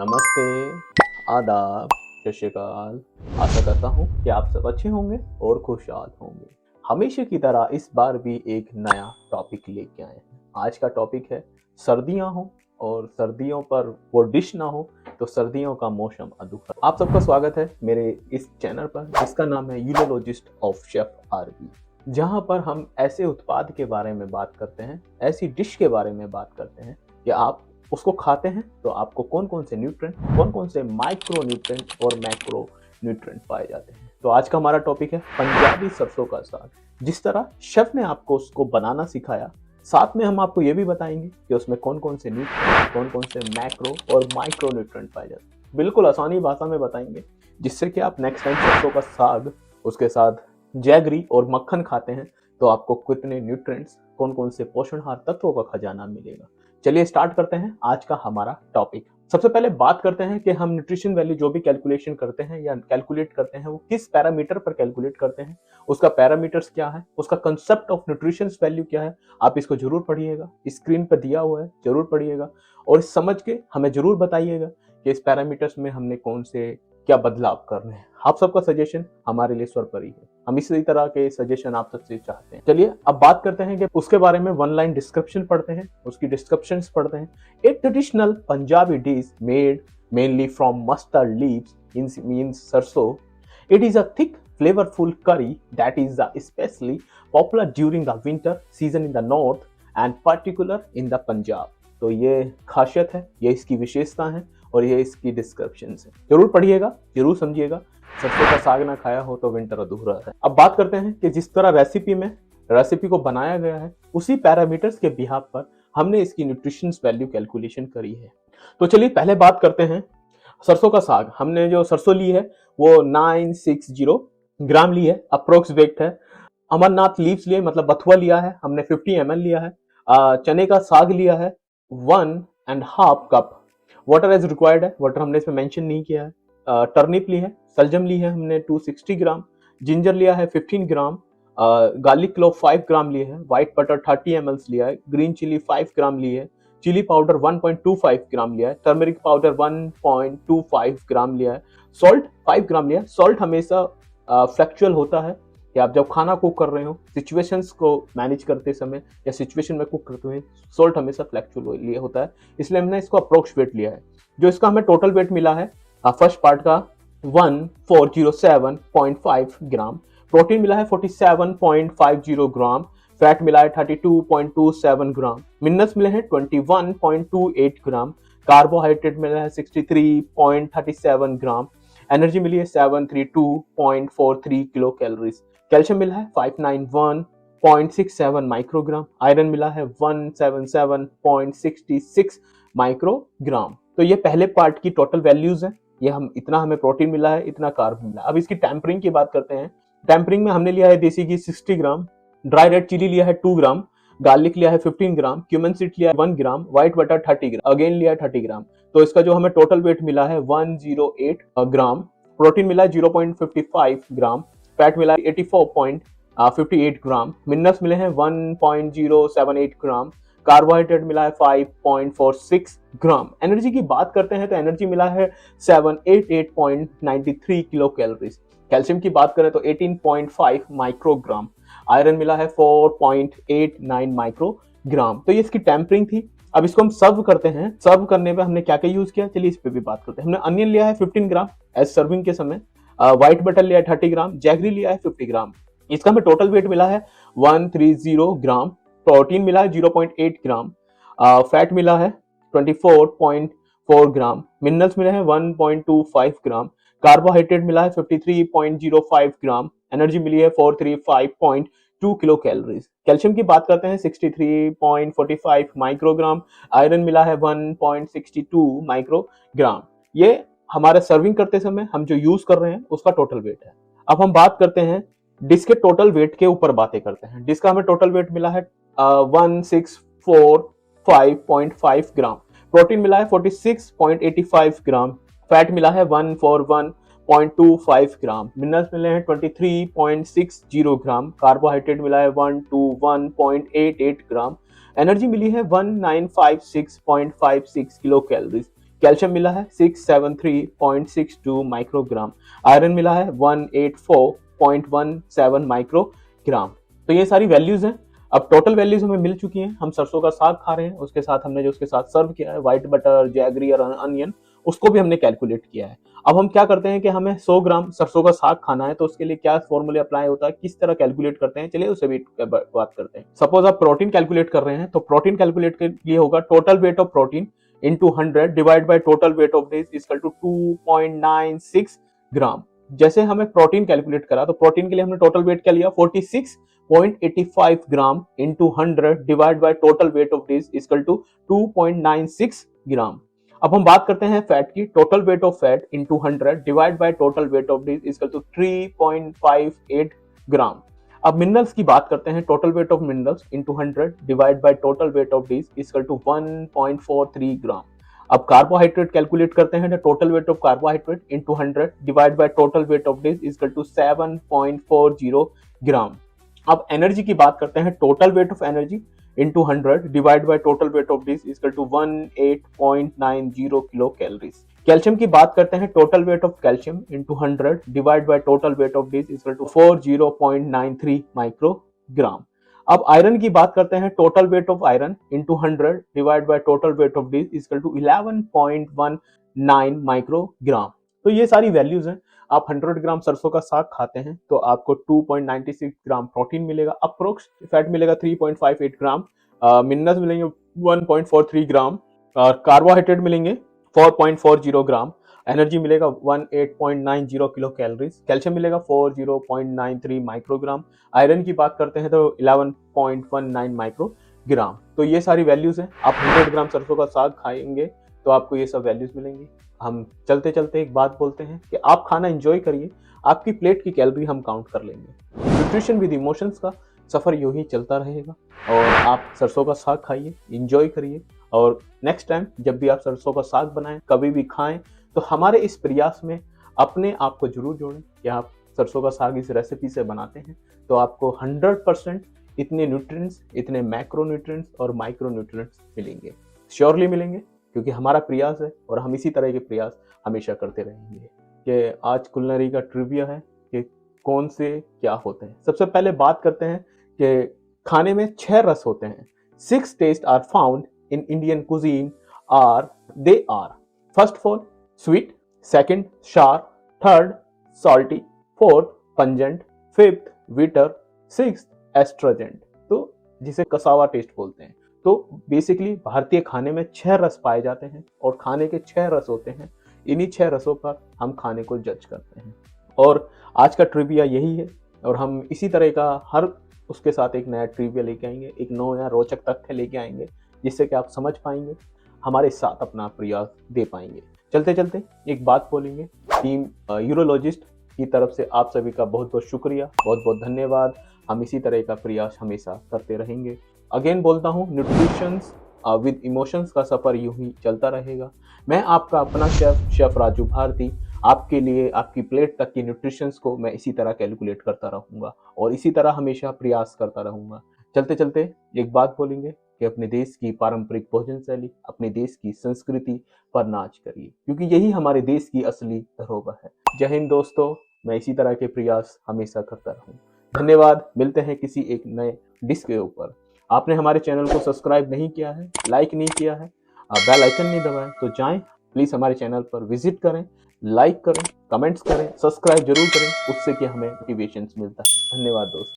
नमस्ते, आदाब, सत श्री अकाल। आशा करता हूँ कि आप सब अच्छे होंगे और खुशहाल होंगे। हमेशा की तरह इस बार भी एक नया टॉपिक लेके आए हैं। आज का टॉपिक है सर्दियाँ हो और सर्दियों पर वो डिश ना हो तो सर्दियों का मौसम अधूरा। आप सबका स्वागत है मेरे इस चैनल पर जिसका नाम है यूरोलॉजिस्ट ऑफ शेफ आरबी, जहाँ पर हम ऐसे उत्पाद के बारे में बात करते हैं, ऐसी डिश के बारे में बात करते हैं कि आप उसको खाते हैं तो आपको कौन कौन से न्यूट्रेंट, कौन कौन से माइक्रो न्यूट्रेंट और मैक्रो न्यूट्रेंट पाए जाते हैं। तो आज का हमारा टॉपिक है पंजाबी सरसों का साग। जिस तरह शेफ ने आपको उसको बनाना सिखाया, साथ में हम आपको ये भी बताएंगे कि उसमें कौन कौन से न्यूट्रेंट, कौन कौन से मैक्रो और माइक्रो न्यूट्रेंट पाए जाते हैं। बिल्कुल आसानी भाषा में बताएंगे, जिससे कि आप नेक्स्ट टाइम सरसों का साग उसके साथ जैगरी और मक्खन खाते हैं तो आपको कितने न्यूट्रेंट्स, कौन कौन से पोषणहार तत्वों का खजाना मिलेगा। चलिए स्टार्ट करते हैं आज का हमारा टॉपिक। सबसे पहले बात करते हैं कि हम न्यूट्रिशन वैल्यू जो भी कैलकुलेशन करते हैं या कैलकुलेट करते हैं वो किस पैरामीटर पर कैलकुलेट करते हैं, उसका पैरामीटर्स क्या है, उसका कंसेप्ट ऑफ न्यूट्रिशन वैल्यू क्या है। आप इसको जरूर पढ़िएगा, स्क्रीन पर दिया हुआ है, जरूर पढ़िएगा और समझ के हमें जरूर बताइएगा कि इस पैरामीटर्स में हमने कौन से क्या बदलाव करने हैं। आप सबका सजेशन हमारे लिए सर्वोपरि है, हम इसी तरह के सजेशन आप सबसे चाहते हैं। चलिए अब बात करते हैं कि उसके बारे में वन लाइन डिस्क्रिप्शन पढ़ते हैं, उसकी डिस्क्रिप्शंस पढ़ते हैं। ए traditional Punjabi dish made mainly from mustard leaves means सरसों. It is a thick, flavorful curry that is especially popular during the winter season in the north and particular in the Punjab. तो ये खासियत है, ये इसकी विशेषता है और ये इसकी डिस्क्रिप्शन है। जरूर पढ़िएगा, जरूर समझिएगा। सरसों का साग ना खाया हो तो विंटर अधूरा है। अब बात करते हैं कि जिस तरह रेसिपी को बनाया गया है, उसी पैरामीटर्स के बिहाफ पर हमने इसकी न्यूट्रिशन वैल्यू कैलकुलेशन करी है। तो चलिए पहले बात करते हैं सरसों का साग। हमने जो सरसों ली है वो 960 ग्राम ली है, अप्रोक्स वेट है। अमरनाथ लीव्स लिए मतलब बथुआ लिया है हमने 50 ml लिया है। चने का साग लिया है 1.5 कप। वाटर एज रिक्वायर्ड है, वाटर हमने इसमें मेंशन नहीं किया है। टर्निप ली है, सलजम ली है हमने 260 ग्राम, जिंजर लिया है 15 ग्राम, गार्लिक क्लोव 5 ग्राम लिए है, व्हाइट बटर 30 ml लिया है, ग्रीन चिली 5 ग्राम ली है, चिली पाउडर 1.25 ग्राम लिया है, टर्मरिक पाउडर 1.25 ग्राम लिया है, सॉल्ट 5 ग्राम लिया है। सॉल्ट हमेशा फ्लैक्चुअल होता है कि आप जब खाना कुक कर रहे हो, सिचुएशंस को मैनेज करते समय या सिचुएशन में कुक करते हुए सॉल्ट हमेशा फ्लैक्चुअल लिए होता है, इसलिए हमने इसको अप्रोक्स वेट लिया है। जो इसका हमें टोटल वेट मिला है फर्स्ट पार्ट का 1407.5 ग्राम, प्रोटीन मिला है 47.50 ग्राम, फैट मिला है 32.27 ग्राम, मिनरल्स मिले हैं 21.28 ग्राम, कार्बोहाइड्रेट मिला है 63.37 ग्राम, एनर्जी मिली है 732.43 किलो कैलोरीज, कैल्शियम मिला है 591.67 माइक्रोग्राम, आयरन मिला है 177.66 माइक्रोग्राम। तो ये पहले पार्ट की टोटल वैल्यूज है। ये इतना हमें प्रोटीन मिला है, इतना कार्ब मिला है। अब इसकी टेम्परिंग की बात करते हैं। टेम्परिंग में हमने लिया है देसी घी 60 ग्राम, ड्राई रेड चिली लिया है 2 ग्राम, गार्लिक लिया है 15 ग्राम, क्यूमन सीड लिया है 1 ग्राम, व्हाइट बटर 30 ग्राम, अगेन लिया है 30 ग्राम। तो इसका जो हमें टोटल वेट मिला है 108 ग्राम, प्रोटीन मिला है 0.55 ग्राम, फैट मिला है 84.58 ग्राम, मिनरल्स मिले हैं 1.078 ग्राम, कार्बोहाइड्रेट मिला है 5.46 ग्राम। एनर्जी की बात करते हैं तो एनर्जी मिला है 788.93 किलो कैलोरीज। कैल्शियम की बात करें तो 18.5 माइक्रोग्राम, आयरन मिला है 4.89 माइक्रोग्राम। तो ये इसकी टेम्परिंग थी। अब इसको हम सर्व करते हैं। सर्व करने पे हमने क्या क्या यूज किया, चलिए इस पे भी बात करते हैं। हमने अनियन लिया है 15 ग्राम एज सर्विंग के समय, व्हाइट बटर लिया है 30 ग्राम, जैगरी लिया है 50 ग्राम। इसका हमें टोटल वेट मिला है 130 ग्राम, प्रोटीन मिला है 0.8 ग्राम, फैट मिला है 24.4 ग्राम, मिनरल्स मिले हैं 1.25 ग्राम, कार्बोहाइड्रेट मिला है 53.05 ग्राम, एनर्जी मिली है 435.2 किलो कैलोरीज। कैल्शियम की बात करते हैं 63.45 माइक्रोग्राम, आयरन मिला है 1.62 माइक्रोग्राम। ये हमारे सर्विंग करते समय हम जो यूज कर रहे हैं उसका टोटल वेट है। अब हम बात करते हैं डिश के टोटल वेट के ऊपर बातें करते हैं। डिश का हमें टोटल वेट मिला है 1645.5 ग्राम, प्रोटीन मिला है 46.85 ग्राम, फैट मिला है 141.25 ग्राम, मिनरल्स मिले हैं 23.60 ग्राम, कार्बोहाइड्रेट मिला है 121.88 ग्राम, एनर्जी मिली है 1956.56 किलो कैलोरीज। कैल्शियम मिला है 673.62 माइक्रोग्राम, आयरन मिला है 184.17 माइक्रोग्राम। तो ये सारी वैल्यूज हैं। अब टोटल वैल्यूज हमें मिल चुकी हैं। हम सरसों का साग खा रहे हैं, उसके साथ हमने जो उसके साथ सर्व किया है व्हाइट बटर, जैगरी और अनियन, उसको भी हमने कैलकुलेट किया है। अब हम क्या करते हैं कि हमें 100 ग्राम सरसों का साग खाना है, तो उसके लिए क्या फॉर्मूले अप्लाई होता है, किस तरह कैलकुलेट करते हैं, चलिए उससे भी बात करते हैं। सपोज आप प्रोटीन कैलकुलेट कर रहे हैं, तो प्रोटीन कैलकुलेट के लिए होगा total weight of protein into 100 divide by total weight of days equal to 2.96 gram. जैसे हमें प्रोटीन कैलकुलेट करा, तो प्रोटीन के लिए हमने टोटल वेट क्या लिया 46.85 gram into 100 divide by total weight of days equal to 2.96 gram. अब हम बात करते हैं फैट की। Total weight of fat into 100 divide by total weight of days equal to 3.58 gram. अब मिनरल्स की बात करते हैं। Total weight of minerals into 100 divide by total weight of days equal to 1.43 gram. अब कार्बोहाइड्रेट कैलकुलेट करते हैं। Total weight of carbohydrate into 100 divide by total weight of days equal to 7.40 gram. अब energy की बात करते हैं। Total weight of energy into 100 divided by total weight of this is equal to 18.90 kilo calories. Calcium की बात करते हैं। Total weight of calcium into 100 divided by total weight of this is equal to 40.93 microgram. अब iron की बात करते हैं। Total weight of iron into 100 divided by total weight of this is equal to 11.19 microgram. तो ये सारी values हैं। आप 100 ग्राम सरसों का साग खाते हैं तो आपको 2.96 ग्राम प्रोटीन मिलेगा, अप्रोक्स फैट मिलेगा 3.58 ग्राम, मिनरल्स मिलेंगे 1.43 ग्राम, कार्बोहाइड्रेट मिलेंगे 4.40 ग्राम, एनर्जी मिलेगा 18.90 किलो कैलोरीज, कैल्शियम मिलेगा 40.93 माइक्रोग्राम, आयरन की बात करते हैं तो 11.19 माइक्रोग्राम। तो ये सारी वैल्यूज हैं। आप 100 ग्राम सरसों का साग खाएंगे तो आपको ये सब वैल्यूज मिलेंगी। हम चलते चलते एक बात बोलते हैं कि आप खाना एंजॉय करिए, आपकी प्लेट की कैलोरी हम काउंट कर लेंगे। न्यूट्रिशन विद इमोशंस का सफर यूं ही चलता रहेगा और आप सरसों का साग खाइए, एंजॉय करिए, और नेक्स्ट टाइम जब भी आप सरसों का साग बनाएं, कभी भी खाएं, तो हमारे इस प्रयास में अपने आप को जरूर जोड़ें कि आप सरसों का साग इस रेसिपी से बनाते हैं तो आपको 100% इतने न्यूट्रिएंट्स, इतने मैक्रो न्यूट्रिएंट्स और माइक्रो न्यूट्रिएंट्स मिलेंगे, श्योरली मिलेंगे, क्योंकि हमारा प्रयास है और हम इसी तरह के प्रयास हमेशा करते रहेंगे। कि आज कुलिनरी का ट्रिविया है कि कौन से क्या होते हैं। सबसे पहले बात करते हैं कि खाने में 6 रस होते हैं। 6 taste are found in Indian cuisine they are first of all sweet, second sour, third salty, fourth pungent, fifth bitter, sixth astringent, तो जिसे कसावा टेस्ट बोलते हैं। तो बेसिकली भारतीय खाने में 6 रस पाए जाते हैं और खाने के 6 रस होते हैं। इन्हीं 6 रसों पर हम खाने को जज करते हैं और आज का ट्रिविया यही है और हम इसी तरह का हर उसके साथ एक नया ट्रिविया लेके आएंगे, एक नया रोचक तथ्य लेके आएंगे, जिससे कि आप समझ पाएंगे, हमारे साथ अपना प्रयास दे पाएंगे। चलते चलते एक बात बोलेंगे। टीम यूरोलॉजिस्ट की तरफ से आप सभी का बहुत बहुत शुक्रिया, बहुत बहुत धन्यवाद। हम इसी तरह का प्रयास हमेशा करते रहेंगे। अगेन बोलता हूँ, न्यूट्रिशंस विद इमोशंस का सफर यूं ही चलता रहेगा। मैं आपका अपना शेफ राजू भारती, आपके लिए आपकी प्लेट तक की न्यूट्रिशंस को मैं इसी तरह कैलकुलेट करता रहूंगा और इसी तरह हमेशा प्रयास करता रहूंगा। चलते चलते एक बात बोलेंगे कि अपने देश की पारंपरिक भोजन शैली, अपने देश की संस्कृति पर नाच करिए, क्योंकि यही हमारे देश की असली धरोहर है। जय हिंद दोस्तों, मैं इसी तरह के प्रयास हमेशा करता रहूं। धन्यवाद। मिलते हैं किसी एक नए डिश के ऊपर। आपने हमारे चैनल को सब्सक्राइब नहीं किया है, लाइक नहीं किया है, बेल आइकन नहीं दबाया, तो जाएं प्लीज हमारे चैनल पर विजिट करें, लाइक करें, कमेंट्स करें, सब्सक्राइब जरूर करें, उससे कि हमें मोटिवेशन मिलता है। धन्यवाद दोस्तों।